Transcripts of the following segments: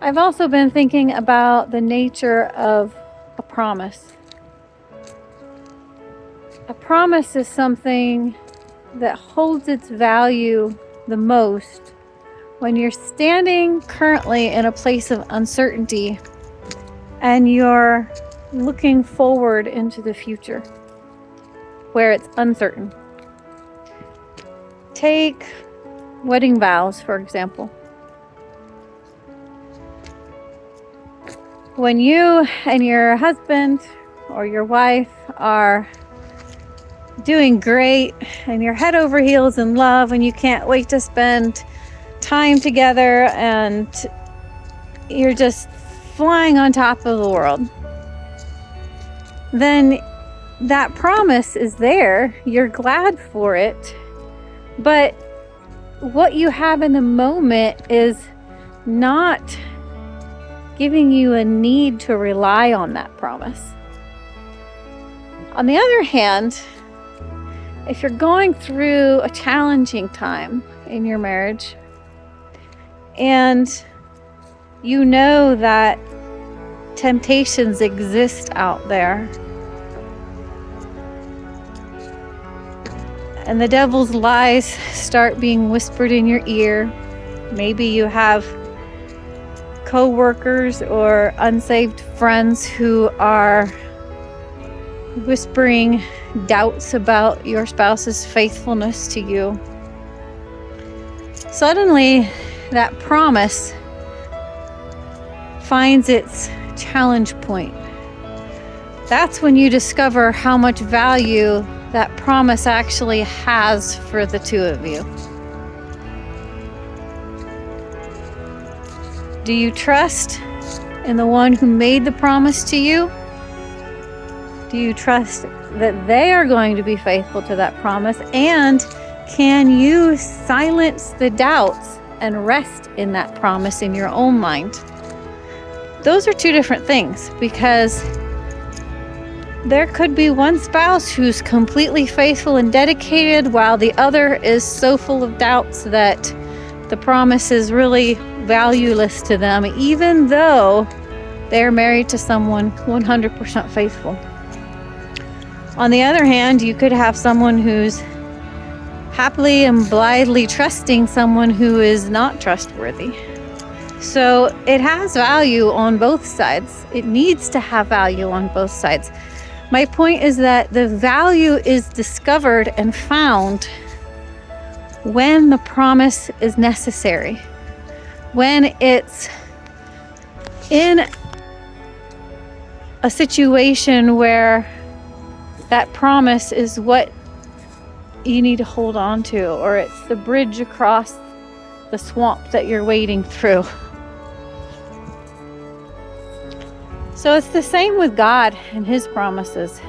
I've also been thinking about the nature of a promise. A promise is something that holds its value the most when you're standing currently in a place of uncertainty and you're looking forward into the future where it's uncertain. Take wedding vows, for example. When you and your husband or your wife are doing great and you're head over heels in love and you can't wait to spend time together and you're just flying on top of the world, then that promise is there. You're glad for it. But what you have in the moment is not giving you a need to rely on that promise. On the other hand, if you're going through a challenging time in your marriage and you know that temptations exist out there and the devil's lies start being whispered in your ear, maybe you have co-workers or unsaved friends who are whispering doubts about your spouse's faithfulness to you. Suddenly, that promise finds its challenge point. That's when you discover how much value that promise actually has for the two of you. Do you trust in the one who made the promise to you? Do you trust that they are going to be faithful to that promise? And can you silence the doubts and rest in that promise in your own mind? Those are two different things, because there could be one spouse who's completely faithful and dedicated while the other is so full of doubts that the promise is really valueless to them, even though they're married to someone 100% faithful. On the other hand, you could have someone who's happily and blithely trusting someone who is not trustworthy. So it has value on both sides. It needs to have value on both sides. My point is that the value is discovered and found when the promise is necessary, when it's in a situation where that promise is what you need to hold on to, or it's the bridge across the swamp that you're wading through. So it's the same with God and His promises.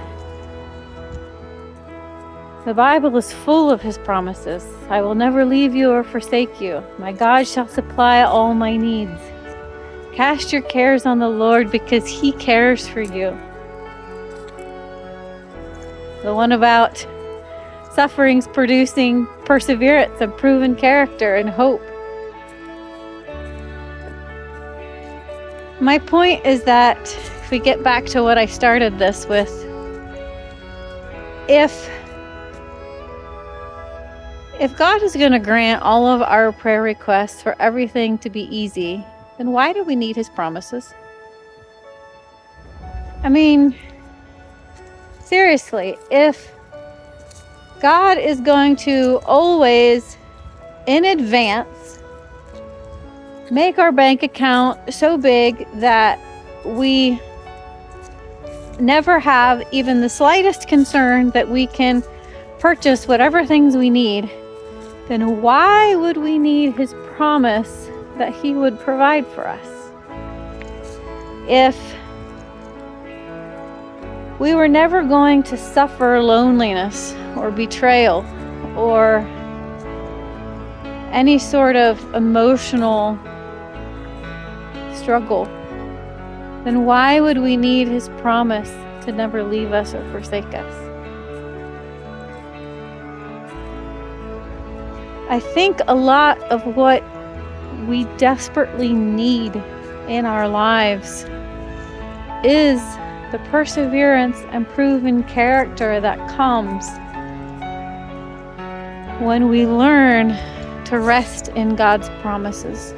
The Bible is full of His promises. I will never leave you or forsake you. My God shall supply all my needs. Cast your cares on the Lord because He cares for you. The one about sufferings producing perseverance and proven character and hope. My point is that if we get back to what I started this with, if God is going to grant all of our prayer requests for everything to be easy, then why do we need His promises? I mean, seriously, if God is going to always, in advance, make our bank account so big that we never have even the slightest concern that we can purchase whatever things we need, then why would we need His promise that He would provide for us? If we were never going to suffer loneliness or betrayal or any sort of emotional struggle, then why would we need His promise to never leave us or forsake us? I think a lot of what we desperately need in our lives is the perseverance and proven character that comes when we learn to rest in God's promises.